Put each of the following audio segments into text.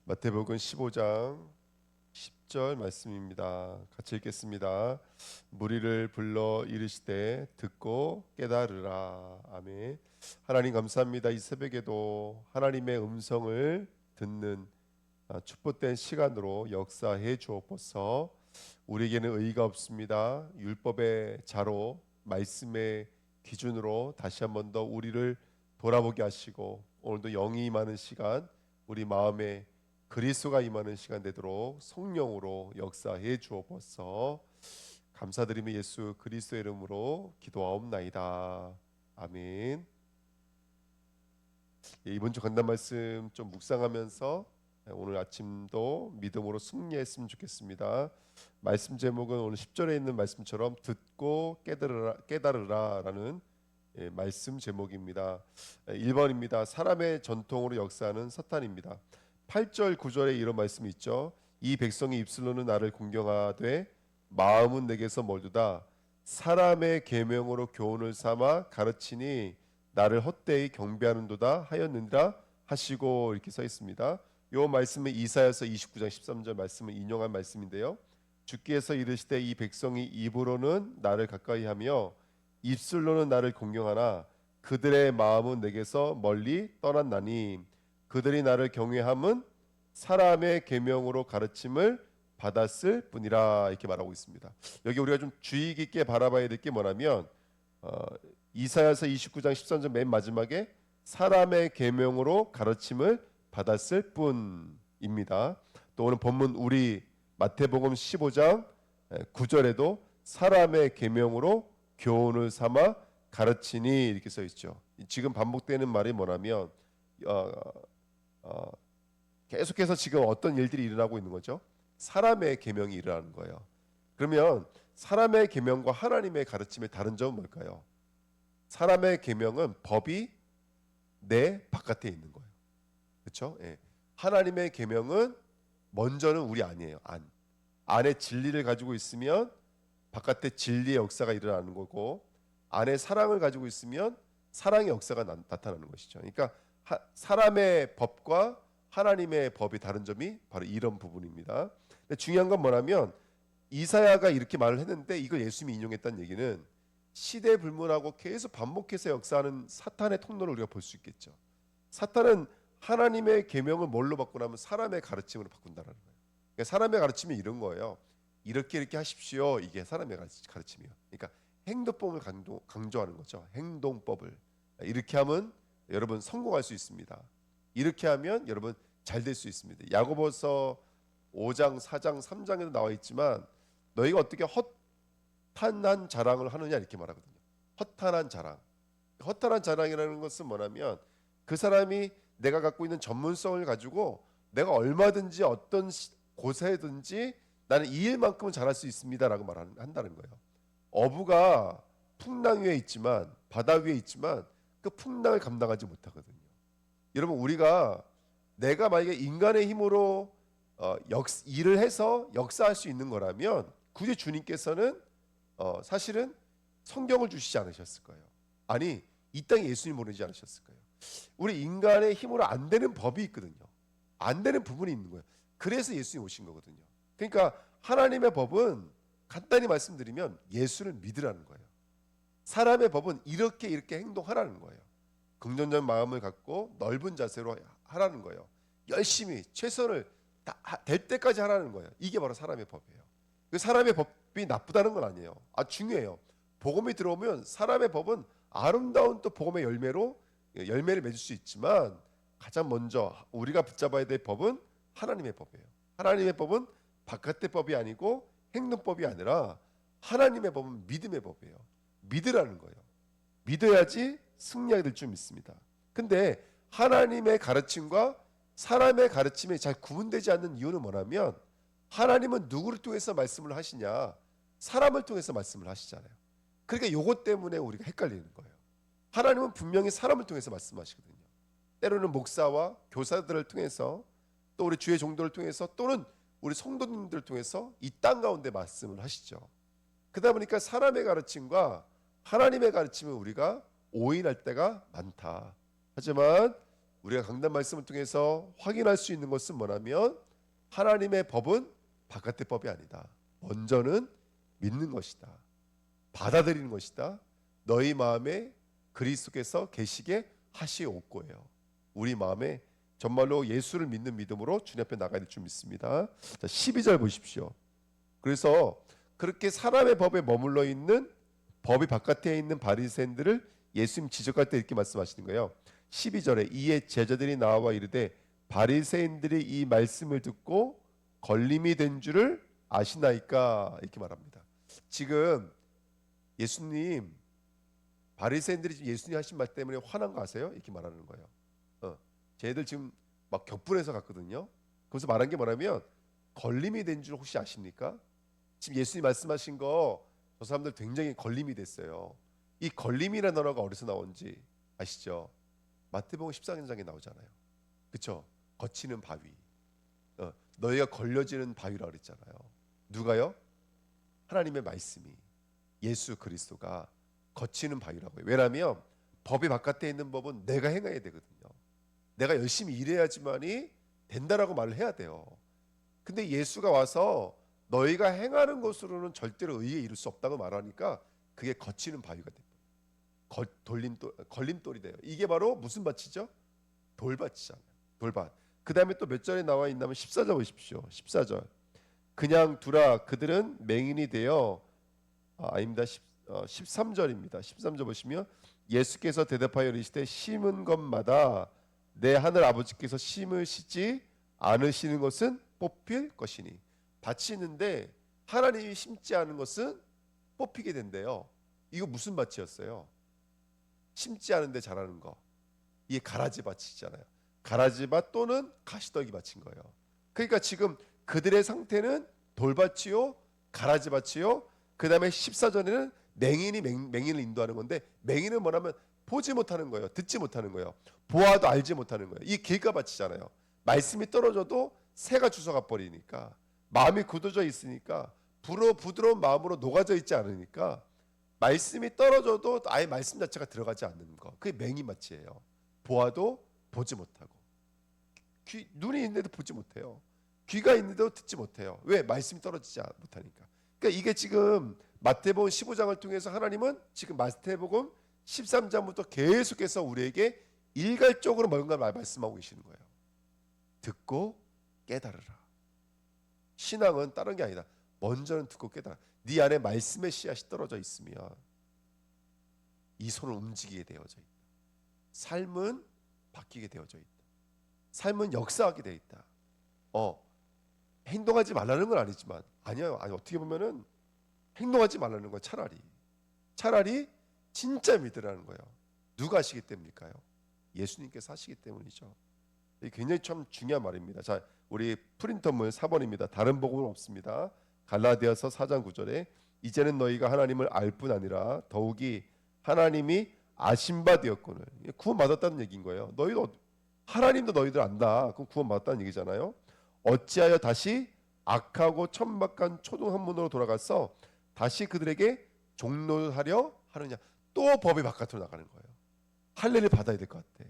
마태복음 15장 10절 말씀입니다. 같이 읽겠습니다. 무리를 불러 이르시되 듣고 깨달으라. 아멘. 하나님 감사합니다. 이 새벽에도 하나님의 음성을 듣는 축복된 시간으로 역사해 주옵소서. 우리에게는 의의가 없습니다. 율법의 자로 말씀의 기준으로 다시 한 번 더 우리를 돌아보게 하시고 오늘도 영이 임하는 시간, 우리 마음에 그리스도가 임하는 시간 되도록 성령으로 역사해 주옵소서. 감사드리며 예수 그리스도의 이름으로 기도하옵나이다. 아멘. 이번 주 건담 말씀 좀 묵상하면서 오늘 아침도 믿음으로 승리했으면 좋겠습니다. 말씀 제목은 오늘 10절에 있는 말씀처럼 듣고 깨달으라라는 말씀 제목입니다. 1번입니다. 사람의 전통으로 역사하는 사탄입니다. 8절 9절에 이런 말씀이 있죠. 이 백성이 입술로는 나를 공경하되 마음은 내게서 멀도다. 사람의 계명으로 교훈을 삼아 가르치니 나를 헛되이 경배하는도다 하였느니라 하시고, 이렇게 써 있습니다. 이 말씀은 이사야서 29장 13절 말씀을 인용한 말씀인데요. 주께서 이르시되 이 백성이 입으로는 나를 가까이하며 입술로는 나를 공경하나 그들의 마음은 내게서 멀리 떠났나니 그들이 나를 경외함은 사람의 계명으로 가르침을 받았을 뿐이라, 이렇게 말하고 있습니다. 여기 우리가 좀 주의 깊게 바라봐야 될 게 뭐냐면 이사야서 29장 13절 맨 마지막에 사람의 계명으로 가르침을 받았을 뿐입니다. 또 오늘 본문 우리 마태복음 15장 9절에도 사람의 계명으로 교훈을 삼아 가르치니, 이렇게 써 있죠. 지금 반복되는 말이 뭐냐면 계속해서 지금 어떤 일들이 일어나고 있는 거죠? 사람의 계명이 일어나는 거예요. 그러면 사람의 계명과 하나님의 가르침의 다른 점은 뭘까요? 사람의 계명은 법이 내 바깥에 있는 거예요. 그렇죠? 예. 하나님의 계명은 먼저는 우리 안이에요. 안에 진리를 가지고 있으면 바깥에 진리의 역사가 일어나는 거고, 안에 사랑을 가지고 있으면 사랑의 역사가 나타나는 것이죠. 그러니까 사람의 법과 하나님의 법이 다른 점이 바로 이런 부분입니다. 근데 중요한 건 뭐냐면 이사야가 이렇게 말을 했는데 이걸 예수님이 인용했다는 얘기는 시대 불문하고 계속 반복해서 역사하는 사탄의 통로를 우리가 볼 수 있겠죠. 사탄은 하나님의 계명을 뭘로 바꾸냐면 사람의 가르침으로 바꾼다는 거예요. 그러니까 사람의 가르침이 이런 거예요. 이렇게 하십시오. 이게 사람의 가르침이에요. 그러니까 행동법을 강조하는 거죠. 행동법을. 이렇게 하면 여러분 성공할 수 있습니다. 이렇게 하면 여러분 잘 될 수 있습니다. 야고보서 5장, 4장, 3장에도 나와 있지만 너희가 어떻게 허탄한 자랑을 하느냐, 이렇게 말하거든요. 허탄한 자랑. 허탄한 자랑이라는 것은 뭐냐면 그 사람이 내가 갖고 있는 전문성을 가지고 내가 얼마든지 어떤 곳에든지 나는 이 일만큼은 잘할 수 있습니다라고 말한다는 거예요. 어부가 풍랑 위에 있지만, 바다 위에 있지만 그 풍랑을 감당하지 못하거든요. 여러분, 우리가 내가 만약에 인간의 힘으로 일을 해서 역사할 수 있는 거라면 굳이 주님께서는 사실은 성경을 주시지 않으셨을 거예요. 아니, 이 땅에 예수님 보내지 않으셨을 거예요. 우리 인간의 힘으로 안 되는 법이 있거든요. 안 되는 부분이 있는 거예요. 그래서 예수님 오신 거거든요. 그러니까 하나님의 법은 간단히 말씀드리면 예수를 믿으라는 거예요. 사람의 법은 이렇게 행동하라는 거예요. 긍정적인 마음을 갖고 넓은 자세로 하라는 거예요. 열심히 최선을 될 때까지 하라는 거예요. 이게 바로 사람의 법이에요. 그 사람의 법이 나쁘다는 건 아니에요. 중요해요. 복음이 들어오면 사람의 법은 아름다운 또 복음의 열매를 맺을 수 있지만 가장 먼저 우리가 붙잡아야 될 법은 하나님의 법이에요. 하나님의 법은 바깥의 법이 아니고 행동법이 아니라 하나님의 법은 믿음의 법이에요. 믿으라는 거예요. 믿어야지 승리하게 될 줄 믿습니다. 근데 하나님의 가르침과 사람의 가르침이 잘 구분되지 않는 이유는 뭐냐면 하나님은 누구를 통해서 말씀을 하시냐? 사람을 통해서 말씀을 하시잖아요. 그러니까 요것 때문에 우리가 헷갈리는 거예요. 하나님은 분명히 사람을 통해서 말씀하시거든요. 때로는 목사와 교사들을 통해서, 또 우리 주의 종도를 통해서, 또는 우리 성도님들을 통해서 이 땅 가운데 말씀을 하시죠. 그러다 보니까 사람의 가르침과 하나님의 가르침을 우리가 오인할 때가 많다. 하지만 우리가 강단 말씀을 통해서 확인할 수 있는 것은 뭐냐면 하나님의 법은 바깥의 법이 아니다. 먼저는 믿는 것이다. 받아들이는 것이다. 너희 마음에 그리스도께서 계시게 하시옵고요. 우리 마음에 정말로 예수를 믿는 믿음으로 주님 앞에 나가야 될 줄 믿습니다. 자, 12절 보십시오. 그래서 그렇게 사람의 법에 머물러 있는 법이 바깥에 있는 바리새인들을 예수님 지적할 때 이렇게 말씀하시는 거예요. 12절에 이에 제자들이 나와 이르되 바리새인들이 이 말씀을 듣고 걸림이 된 줄을 아시나이까 이렇게 말합니다. 지금 예수님 바리새인들이 지금 예수님 하신 말 때문에 화난 거 아세요? 이렇게 말하는 거예요. 쟤들 지금 막 격분해서 갔거든요. 그래서 말한 게 뭐냐면 걸림이 된 줄 혹시 아십니까? 지금 예수님 말씀하신 거 저 사람들 굉장히 걸림이 됐어요. 이 걸림이라는 단어가 어디서 나온지 아시죠? 마태복음 14장에 나오잖아요. 그렇죠? 거치는 바위. 너희가 걸려지는 바위라고 그랬잖아요. 누가요? 하나님의 말씀이 예수 그리스도가 거치는 바위라고요. 왜냐하면 법이 바깥에 있는 법은 내가 행해야 되거든요. 내가 열심히 일해야지만이 된다라고 말을 해야 돼요. 근데 예수가 와서 너희가 행하는 것으로는 절대로 의에 이룰 수 없다고 말하니까 그게 거치는 바위가 돼요. 걸림돌이 돼요. 이게 바로 무슨 밭이죠? 돌밭이잖아요. 돌밭. 그 다음에 또 몇 절에 나와 있냐면 14절 보십시오. 14절. 그냥 두라 그들은 맹인이 되어 아닙니다. 13절입니다. 13절 보시면 예수께서 대답하여 이르시되 심은 것마다 내 하늘 아버지께서 심으시지 않으시는 것은 뽑힐 것이니 밭이 있는데 하나님이 심지 않은 것은 뽑히게 된대요. 이거 무슨 밭이었어요? 심지 않은데 자라는 거. 이게 가라지 밭이잖아요. 가라지 밭 또는 가시떨기 밭인 거예요. 그러니까 지금 그들의 상태는 돌밭이요 가라지 밭이요 그 다음에 14절에는 맹인이 맹인을 인도하는 건데 맹인은 뭐냐면 보지 못하는 거예요. 듣지 못하는 거예요. 보아도 알지 못하는 거예요. 이 길가밭이잖아요. 말씀이 떨어져도 새가 주워가 버리니까 마음이 굳어져 있으니까 부드러운 마음으로 녹아져 있지 않으니까 말씀이 떨어져도 아예 말씀 자체가 들어가지 않는 거. 그게 맹인밭이에요. 보아도 보지 못하고 눈이 있는데도 보지 못해요. 귀가 있는데도 듣지 못해요. 왜? 말씀이 떨어지지 못하니까. 그러니까 이게 지금 마태복음 15장을 통해서 하나님은 지금 마태복음 13장부터 계속해서 우리에게 일괄적으로 뭔가 말씀하고 계시는 거예요. 듣고 깨달으라. 신앙은 다른 게 아니다. 먼저는 듣고 깨달아. 네 안에 말씀의 씨앗이 떨어져 있으면 이 손을 움직이게 되어져 있다. 삶은 바뀌게 되어져 있다. 삶은 역사하게 되어 있다. 행동하지 말라는 건 아니지만 아니요. 아니 어떻게 보면은 행동하지 말라는 거 차라리 진짜 믿으라는 거예요. 누가 하시기 때문일까요? 예수님께서 하시기 때문이죠. 이게 굉장히 참 중요한 말입니다. 자, 우리 프린터물 4번입니다. 다른 복음은 없습니다. 갈라디아서 4장 9절에 이제는 너희가 하나님을 알 뿐 아니라 더욱이 하나님이 아신 바 되었거늘. 구원 받았다는 얘기인 거예요. 하나님도 너희들 안다. 그럼 구원 받았다는 얘기잖아요. 어찌하여 다시 악하고 천박한 초등 학문으로 돌아가서 다시 그들에게 종노하려 하느냐. 또 법이 바깥으로 나가는 거예요. 할례를 받아야 될 것 같아.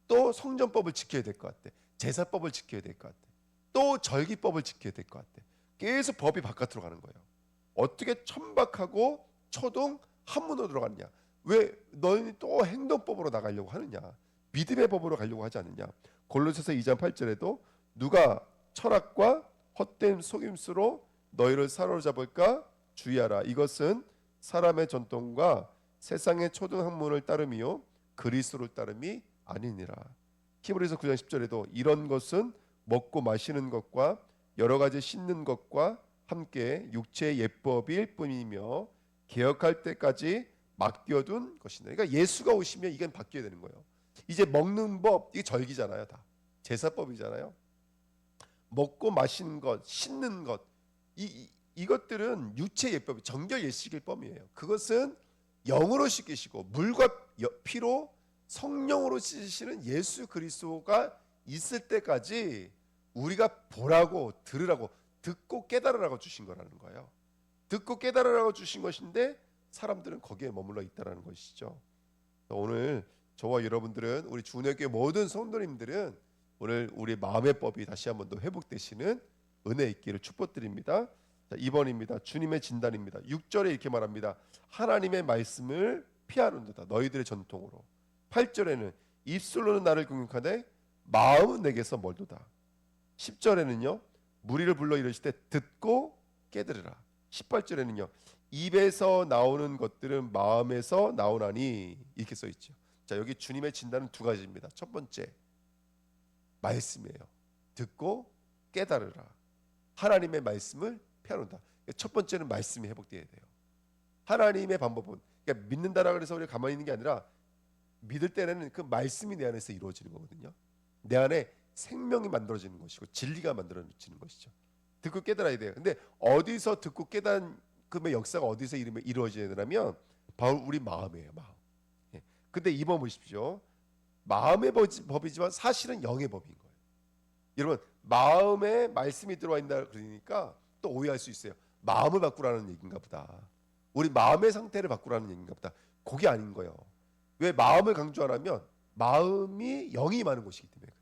또 성전법을 지켜야 될 것 같아. 제사법을 지켜야 될 것 같아. 또 절기법을 지켜야 될 것 같아. 계속 법이 바깥으로 가는 거예요. 어떻게 천박하고 초등 한문으로 들어갔냐? 왜 너희는 또 행동법으로 나가려고 하느냐? 믿음의 법으로 가려고 하지 않느냐? 골로새서 2장 8절에도 누가 철학과 헛된 속임수로 너희를 사로잡을까 주의하라. 이것은 사람의 전통과 세상의 초등 학문을 따름이요 그리스도를 따름이 아니니라. 히브리서 9장 10절에도 이런 것은 먹고 마시는 것과 여러 가지 씻는 것과 함께 육체의 예법일 뿐이며 개혁할 때까지 맡겨둔 것이다. 그러니까 예수가 오시면 이건 바뀌어야 되는 거예요. 이제 먹는 법 이게 절기잖아요. 다 제사법이잖아요. 먹고 마시는 것, 씻는 것 이것들은 육체 예법, 정결 예식일법이에요. 그것은 영으로 씻기시고 물과 피로 성령으로 씻으시는 예수 그리스도가 있을 때까지 우리가 보라고 들으라고 듣고 깨달으라고 주신 거라는 거예요. 듣고 깨달으라고 주신 것인데 사람들은 거기에 머물러 있다라는 것이죠. 오늘 저와 여러분들은, 우리 주내교회 모든 성도님들은 오늘 우리 마음의 법이 다시 한번 더 회복되시는 은혜 있기를 축복드립니다. 자, 2번입니다. 주님의 진단입니다. 6절에 이렇게 말합니다. 하나님의 말씀을 피하는도다 너희들의 전통으로. 8절에는 입술로는 나를 경외하되 마음은 내게서 멀도다. 10절에는요 무리를 불러 이르실 때 듣고 깨달으라. 18절에는요 입에서 나오는 것들은 마음에서 나오나니 이렇게 써 있죠. 자, 여기 주님의 진단은 두 가지입니다. 첫 번째 말씀이에요. 듣고 깨달으라. 하나님의 말씀을 피하는다. 첫 번째는 말씀이 회복돼야 돼요. 하나님의 방법은, 그러니까 믿는다라 그래서 우리가 가만히 있는 게 아니라 믿을 때는 그 말씀이 내 안에서 이루어지는 거거든요. 내 안에 생명이 만들어지는 것이고 진리가 만들어지는 것이죠. 듣고 깨달아야 돼요. 근데 어디서 듣고 깨달은 그 역사가 어디서 이루어져야 되냐면 바로 우리 마음이에요. 마음. 예. 근데 이번 보십시오. 마음의 법이지만 사실은 영의 법인 거예요. 여러분 마음에 말씀이 들어와 있다 그러니까 또 오해할 수 있어요. 마음을 바꾸라는 얘기인가 보다. 우리 마음의 상태를 바꾸라는 얘기인가 보다. 그게 아닌 거예요. 왜 마음을 강조하냐면 마음이 영이 임하는 곳이기 때문에 그래요.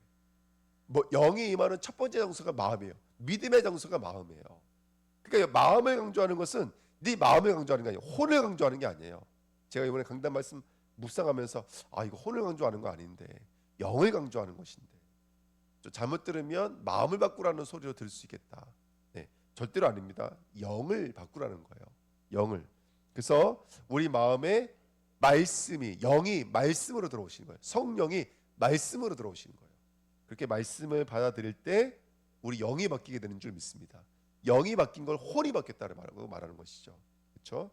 뭐 영이 임하는 첫 번째 장소가 마음이에요. 믿음의 장소가 마음이에요. 그러니까 마음을 강조하는 것은 네 마음을 강조하는 게 아니에요. 혼을 강조하는 게 아니에요. 제가 이번에 강단 말씀 묵상하면서 이거 혼을 강조하는 거 아닌데 영을 강조하는 것인데 좀 잘못 들으면 마음을 바꾸라는 소리로 들을 수 있겠다. 네, 절대로 아닙니다. 영을 바꾸라는 거예요. 영을. 그래서 우리 마음에 말씀이, 영이 말씀으로 들어오시는 거예요. 성령이 말씀으로 들어오시는 거예요. 그렇게 말씀을 받아들일 때 우리 영이 바뀌게 되는 줄 믿습니다. 영이 바뀐 걸 혼이 바뀌었다고 말하는 것이죠. 그렇죠?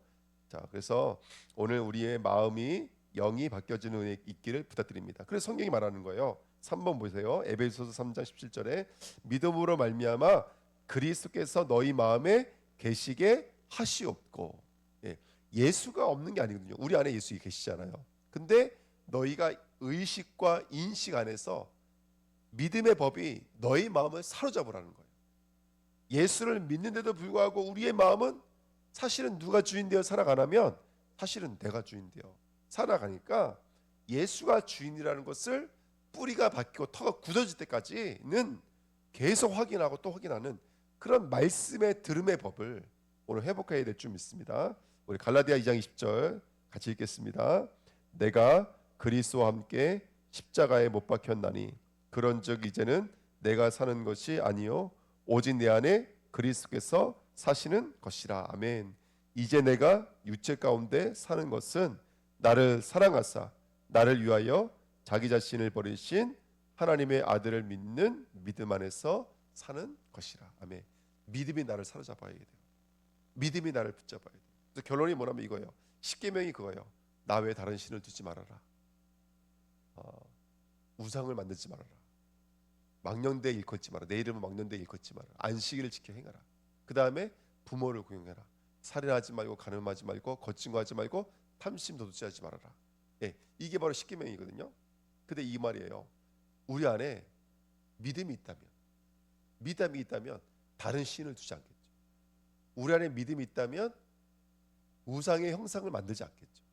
자, 그래서 오늘 우리의 마음이 영이 바뀌어지는 은혜 있기를 부탁드립니다. 그래서 성경이 말하는 거예요. 3번 보세요. 에베소서 3장 17절에 믿음으로 말미암아 그리스도께서 너희 마음에 계시게 하시옵고. 예, 예수가 없는 게 아니거든요. 우리 안에 예수 계시잖아요. 근데 너희가 의식과 인식 안에서 믿음의 법이 너희 마음을 사로잡으라는 거예요. 예수를 믿는데도 불구하고 우리의 마음은 사실은 누가 주인 되어 살아가냐면 사실은 내가 주인 되어 살아가니까 예수가 주인이라는 것을 뿌리가 바뀌고 터가 굳어질 때까지는 계속 확인하고 또 확인하는 그런 말씀의 들음의 법을 오늘 회복해야 될 줄 믿습니다. 우리 갈라디아 2장 20절 같이 읽겠습니다. 내가 그리스도와 함께 십자가에 못 박혔나니 그런즉 이제는 내가 사는 것이 아니요 오직 내 안에 그리스도께서 사시는 것이라. 아멘. 이제 내가 육체 가운데 사는 것은 나를 사랑하사 나를 위하여 자기 자신을 버리신 하나님의 아들을 믿는 믿음 안에서 사는 것이라. 아멘. 믿음이 나를 사로잡아야 돼요. 믿음이 나를 붙잡아야 돼요. 그래서 결론이 뭐냐면 이거예요. 십계명이 그거예요. 나 외에 다른 신을 두지 말아라. 우상을 만들지 말아라. 망령되이 일컫지 마라. 내 이름은 망령되이 일컫지 마라. 안식일을 지켜 행하라. 그 다음에 부모를 공경해라. 살인하지 말고 간음하지 말고 거짓말하지 말고 탐심 도둑질하지 말아라. 예, 이게 바로 십계명이거든요. 근데 이 말이에요. 우리 안에 믿음이 있다면 다른 신을 두지 않겠죠. 우리 안에 믿음이 있다면 우상의 형상을 만들지 않겠죠.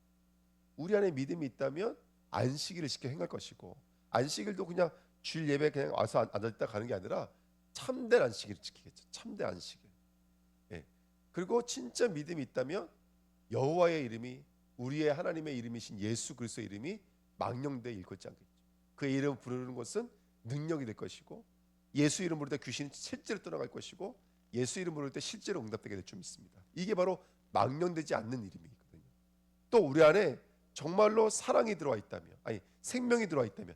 우리 안에 믿음이 있다면 안식일을 지켜 행할 것이고 안식일도 그냥 주일 예배 그냥 와서 앉아있다 가는 게 아니라 참된 안식일을 지키겠죠. 참된 안식일. 예. 그리고 진짜 믿음이 있다면 여호와의 이름이 우리의 하나님의 이름이신 예수 그리스도의 이름이 망령되이 일컫지 않겠죠. 그의 이름 부르는 것은 능력이 될 것이고 예수 이름 부를 때 귀신이 실제로 떠나갈 것이고 예수 이름 부를 때 실제로 응답되게 될 줄 믿습니다. 이게 바로 망령되지 않는 이름이거든요. 또 우리 안에 정말로 사랑이 들어와 있다면, 아니 생명이 들어와 있다면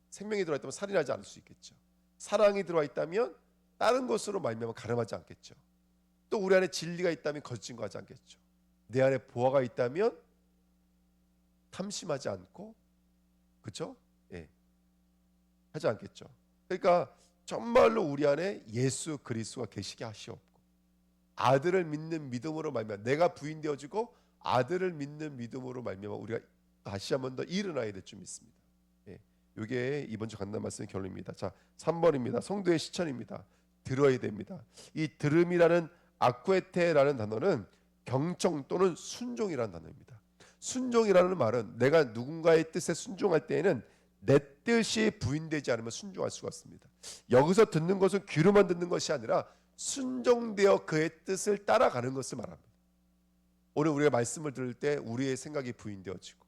생명이 들어와 있다면 살인하지 않을 수 있겠죠. 사랑이 들어와 있다면 다른 것으로 말미암아 가늠하지 않겠죠. 또 우리 안에 진리가 있다면 거짓증거하지 않겠죠. 내 안에 보화가 있다면 탐심하지 않고, 그렇죠? 예, 하지 않겠죠. 그러니까 정말로 우리 안에 예수 그리스도가 계시게 하시옵고 아들을 믿는 믿음으로 말미암아 내가 부인 되어지고 아들을 믿는 믿음으로 말미암아 우리가 다시 한번 더 일어나야 될 줄 믿습니다. 예, 이게 이번 주 간단 말씀의 결론입니다. 자, 3번입니다. 성도의 실천입니다. 들어야 됩니다. 이 들음이라는 아쿠에테라는 단어는 경청 또는 순종이라는 단어입니다. 순종이라는 말은 내가 누군가의 뜻에 순종할 때에는 내 뜻이 부인되지 않으면 순종할 수가 없습니다. 여기서 듣는 것은 귀로만 듣는 것이 아니라 순종되어 그의 뜻을 따라가는 것을 말합니다. 오늘 우리가 말씀을 들을 때 우리의 생각이 부인되어지고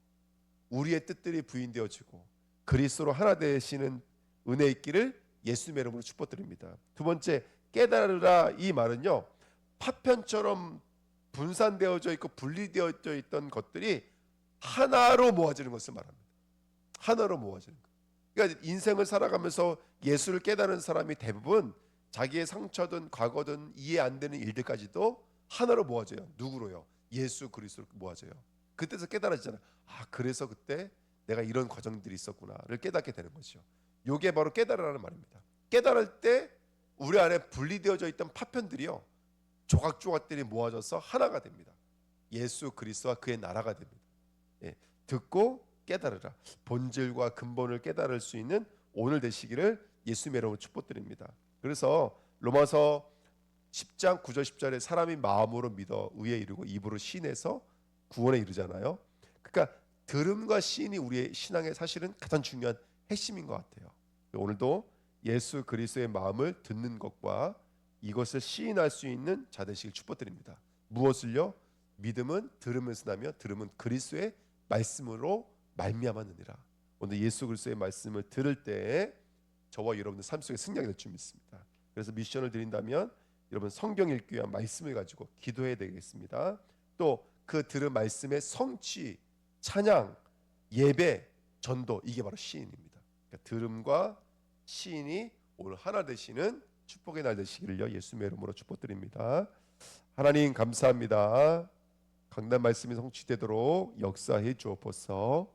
우리의 뜻들이 부인되어지고 그리스도로 하나 되시는 은혜 있기를 예수님의 이름으로 축복드립니다. 두 번째, 깨달으라. 이 말은요, 파편처럼 분산되어져 있고 분리되어져 있던 것들이 하나로 모아지는 것을 말합니다. 하나로 모아지는 것. 그러니까 인생을 살아가면서 예수를 깨달은 사람이 대부분 자기의 상처든 과거든 이해 안 되는 일들까지도 하나로 모아져요. 누구로요? 예수 그리스도로 모아져요. 그때서 깨달아지잖아요. 아, 그래서 그때 내가 이런 과정들이 있었구나를 깨닫게 되는 거죠. 이게 바로 깨달으라는 말입니다. 깨달을 때 우리 안에 분리되어져 있던 파편들이요, 조각조각들이 모아져서 하나가 됩니다. 예수 그리스도와 그의 나라가 됩니다. 예, 듣고 깨달으라. 본질과 근본을 깨달을 수 있는 오늘 되시기를 예수님의 이름으로 축복드립니다. 그래서 로마서 10장 9절 10절에 사람이 마음으로 믿어 의에 이르고 입으로 신해서 구원에 이르잖아요. 그러니까 들음과 시인이 우리의 신앙의 사실은 가장 중요한 핵심인 것 같아요. 오늘도 예수 그리스도의 마음을 듣는 것과 이것을 시인할 수 있는 자 되시길 축복드립니다. 무엇을요? 믿음은 들으면서 나며 들음은 그리스도의 말씀으로 말미암았느니라. 오늘 예수 그리스도의 말씀을 들을 때 저와 여러분들 삶 속에 승리하게 될 줄 믿습니다. 그래서 미션을 드린다면 여러분 성경 읽기 위한 말씀을 가지고 기도해야 되겠습니다. 또 그 들은 말씀의 성취, 찬양, 예배, 전도, 이게 바로 시인입니다. 그러니까 들음과 시인이 오늘 하나 되시는 축복의 날 되시기를요 예수님의 이름으로 축복드립니다. 하나님 감사합니다. 강단 말씀이 성취되도록 역사해 주옵소서.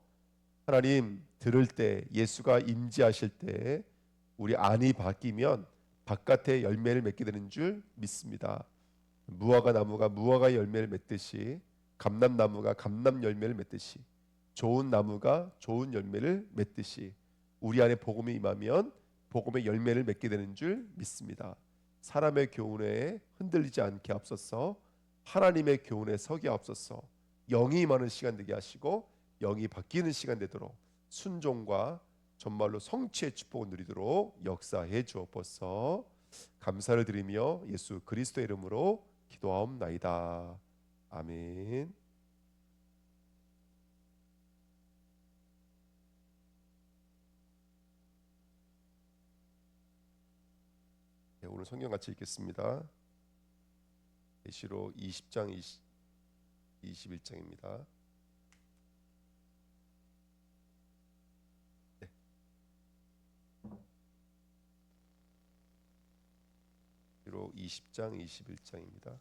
하나님, 들을 때 예수가 임재하실 때 우리 안이 바뀌면 바깥에 열매를 맺게 되는 줄 믿습니다. 무화과 나무가 무화과 열매를 맺듯이, 감람나무가 감람 열매를 맺듯이, 좋은 나무가 좋은 열매를 맺듯이 우리 안에 복음이 임하면 복음의 열매를 맺게 되는 줄 믿습니다. 사람의 교훈에 흔들리지 않게 앞서서 하나님의 교훈에 서게 앞서서 영이 임하는 시간 되게 하시고 영이 바뀌는 시간 되도록 순종과 정말로 성취의 축복을 누리도록 역사해 주옵소서. 감사를 드리며 예수 그리스도의 이름으로 기도하옵나이다. 아멘. 네, 오늘 성경 같이 읽겠습니다. 계시록 20장 21장입니다. 네. 계시록 20장 21장입니다.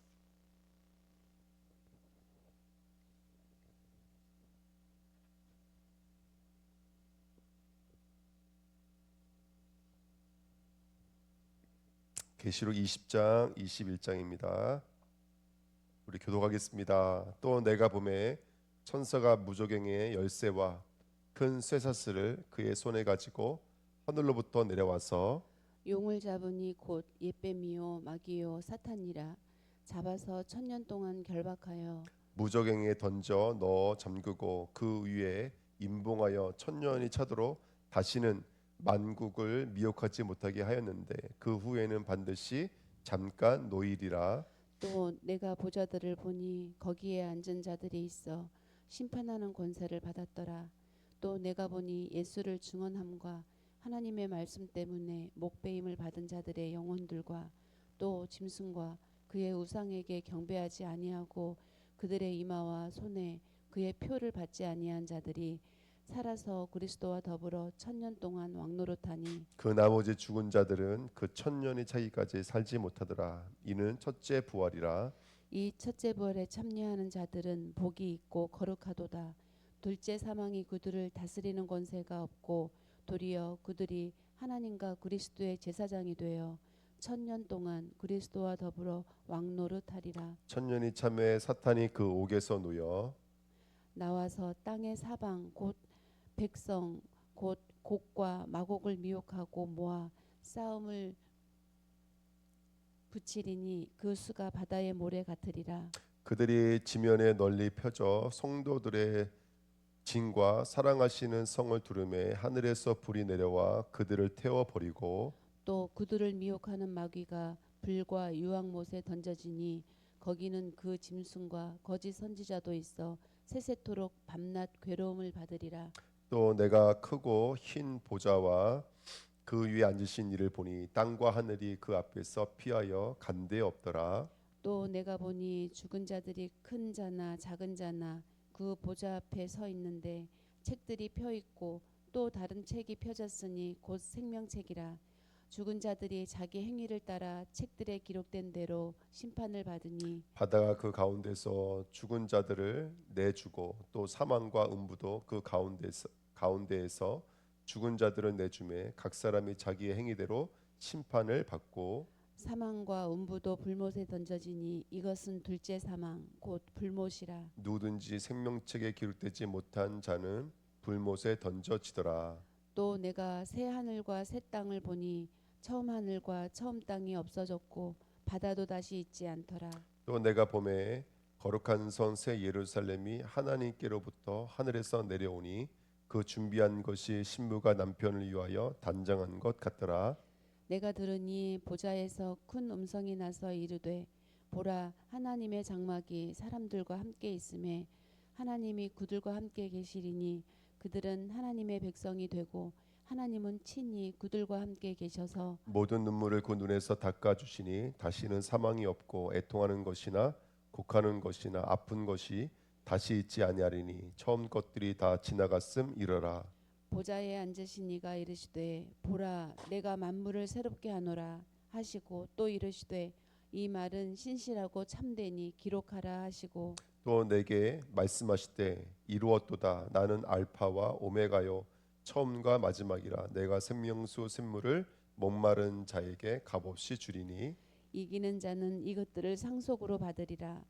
계시록 20장 21장입니다. 우리 교독하겠습니다. 또 내가 보매 천사가 무저갱의 열쇠와 큰 쇠사슬을 그의 손에 가지고 하늘로부터 내려와서 용을 잡으니 곧 옛뱀이요 마귀요 사탄이라. 잡아서 1000년 동안 결박하여 무저갱에 던져 넣어 잠그고 그 위에 임봉하여 1000년이 차도록 다시는 만국을 미혹하지 못하게 하였는데 그 후에는 반드시 잠깐 노일이라. 또 내가 보좌들을 보니 거기에 앉은 자들이 있어 심판하는 권세를 받았더라. 또 내가 보니 예수를 증언함과 하나님의 말씀 때문에 목배임을 받은 자들의 영혼들과 또 짐승과 그의 우상에게 경배하지 아니하고 그들의 이마와 손에 그의 표를 받지 아니한 자들이 살아서 그리스도와 더불어 1000년 동안 왕노릇하니 그 나머지 죽은 자들은 그 1000년이 차기까지 살지 못하더라. 이는 첫째 부활이라. 이 첫째 부활에 참여하는 자들은 복이 있고 거룩하도다. 둘째 사망이 그들을 다스리는 권세가 없고 도리어 그들이 하나님과 그리스도의 제사장이 되어 1000년 동안 그리스도와 더불어 왕노릇하리라. 1000년이 참에 사탄이 그 옥에서 놓여 나와서 땅의 사방 곧 백성 곧 곡과 마곡을 미혹하고 모아 싸움을 붙이리니 그 수가 바다의 모래 같으리라. 그들이 지면에 널리 펴져 성도들의 진과 사랑하시는 성을 두르매 하늘에서 불이 내려와 그들을 태워 버리고 또 그들을 미혹하는 마귀가 불과 유황못에 던져지니 거기는 그 짐승과 거짓 선지자도 있어 세세토록 밤낮 괴로움을 받으리라. 또 내가 크고 흰 보좌와 그 위에 앉으신 이를 보니 땅과 하늘이 그 앞에서 피하여 간데 없더라. 또 내가 보니 죽은 자들이 큰 자나 작은 자나 그 보좌 앞에 서 있는데 책들이 펴 있고 또 다른 책이 펴졌으니 곧 생명책이라. 죽은 자들이 자기 행위를 따라 책들에 기록된 대로 심판을 받으니 바다가 그 가운데서 죽은 자들을 내주고 또 사망과 음부도 그 가운데에서 죽은 자들을 내주매 각 사람이 자기의 행위대로 심판을 받고 사망과 음부도 불못에 던져지니 이것은 둘째 사망 곧 불못이라. 누구든지 생명책에 기록되지 못한 자는 불못에 던져지더라. 또 내가 새 하늘과 새 땅을 보니 처음 하늘과 처음 땅이 없어졌고 바다도 다시 있지 않더라. 또 내가 봄에 거룩한 성 새 예루살렘이 하나님께로부터 하늘에서 내려오니 그 준비한 것이 신부가 남편을 위하여 단장한 것 같더라. 내가 들으니 보좌에서 큰 음성이 나서 이르되 보라 하나님의 장막이 사람들과 함께 있음에 하나님이 그들과 함께 계시리니 그들은 하나님의 백성이 되고 하나님은 친히 그들과 함께 계셔서 모든 눈물을 그 눈에서 닦아 주시니 다시는 사망이 없고 애통하는 것이나 곡하는 것이나 아픈 것이 다시 있지 아니하리니 처음 것들이 다 지나갔음 이러라. 보좌에 앉으신 이가 이르시되 보라 내가 만물을 새롭게 하노라 하시고 또 이르시되 이 말은 신실하고 참되니 기록하라 하시고 또 내게 말씀하시되 이루었도다 나는 알파와 오메가요 처음과 마지막이라 내가 생명수 샘물을 목마른 자에게 값없이 주리니 이기는 자는 이것들을 상속으로 받으리라.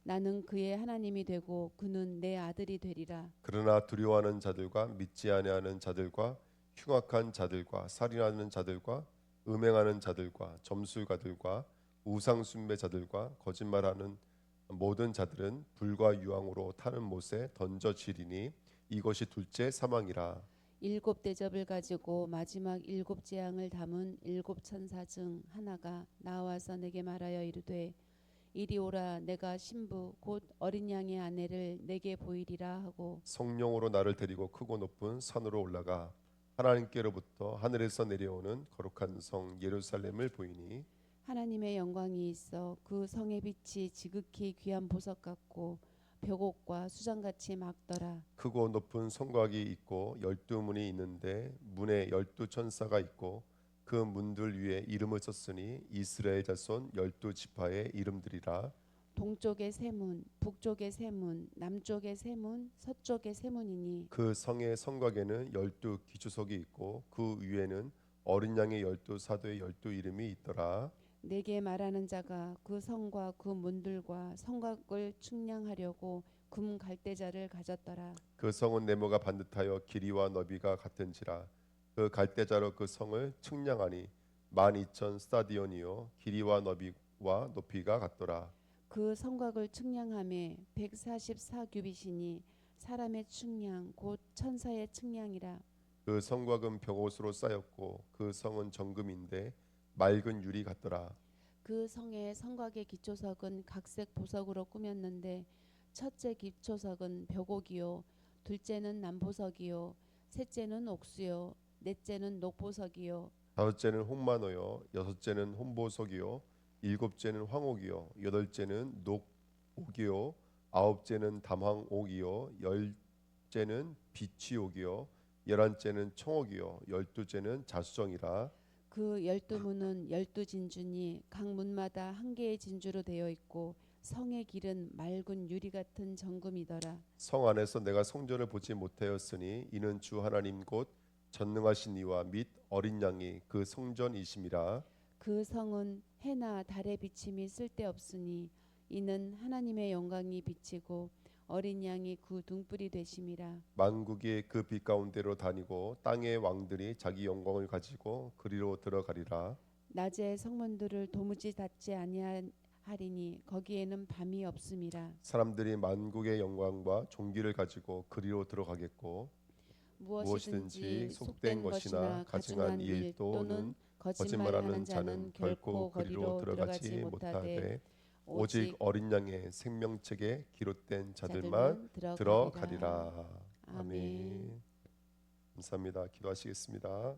나는 그의 하나님이 되고 그는 내 아들이 되리라. 그러나 두려워하는 자들과 믿지 아니하는 자들과 흉악한 자들과 살인하는 자들과 음행하는 자들과 점술가들과 우상 숭배자들과 거짓말하는 모든 자들은 불과 유황으로 타는 못에 던져지리니 이것이 둘째 사망이라. 일곱 대접을 가지고 마지막 일곱 재앙을 담은 일곱 천사 중 하나가 나와서 내게 말하여 이르되 이리 오라 내가 신부 곧 어린 양의 아내를 내게 보이리라 하고 성령으로 나를 데리고 크고 높은 산으로 올라가 하나님께로부터 하늘에서 내려오는 거룩한 성 예루살렘을 보이니 하나님의 영광이 있어 그 성의 빛이 지극히 귀한 보석 같고 벽옥과 수정같이 막더라. 크고 높은 성곽이 있고 12문이 있는데 문에 12천사가 있고 그 문들 위에 이름을 썼으니 이스라엘 자손 12지파의 이름들이라. 동쪽의 세 문, 북쪽의 세 문, 남쪽의 세 문, 서쪽의 세 문이니 그 성의 성곽에는 12기초석이 있고 그 위에는 어린 양의 12사도의 12이름이 있더라. 내게 말하는 자가 그 성과 그 문들과 성곽을 측량하려고 금 갈대자를 가졌더라. 그 성은 네모가 반듯하여 길이와 너비가 같은지라. 그 갈대자로 그 성을 측량하니 12,000 스타디온이요 길이와 너비와 높이가 같더라. 그 성곽을 측량함에 144규빗이니 사람의 측량 곧 천사의 측량이라. 그 성곽은 벽옷으로 쌓였고 그 성은 정금인데 맑은 유리 같더라. 그 성의 성곽의 기초석은 각색 보석으로 꾸몄는데 첫째 기초석은 벽옥이요 둘째는 남보석이요 셋째는 옥수요 넷째는 녹보석이요 다섯째는 홍마노요 여섯째는 홍보석이요 일곱째는 황옥이요 여덟째는 녹옥이요 아홉째는 담황옥이요 열째는 비취옥이요 열한째는 청옥이요 열두째는 자수정이라. 그 12문은 12진주니 각 문마다 한 개의 진주로 되어 있고 성의 길은 맑은 유리 같은 정금이더라. 성 안에서 내가 성전을 보지 못하였으니 이는 주 하나님 곧 전능하신 이와 및 어린 양이 그 성전이심이라. 그 성은 해나 달의 비침이 쓸데없으니 이는 하나님의 영광이 비치고 어린 양이 그 등불이 되심이라. 만국이 그 빛 가운데로 다니고 땅의 왕들이 자기 영광을 가지고 그리로 들어가리라. 낮에 성문들을 도무지 닫지 하리니 거기에는 밤이 없음이라. 사람들이 만국의 영광과 존귀를 가지고 그리로 들어가겠고 무엇이든지 속된 것이나 가증한 일 또는 거짓말하는 자는 결코 거리로 들어가지 못하되 오직 어린 양의 생명책에 기록된 자들만 들어가리라. 아멘. 감사합니다. 기도하시겠습니다.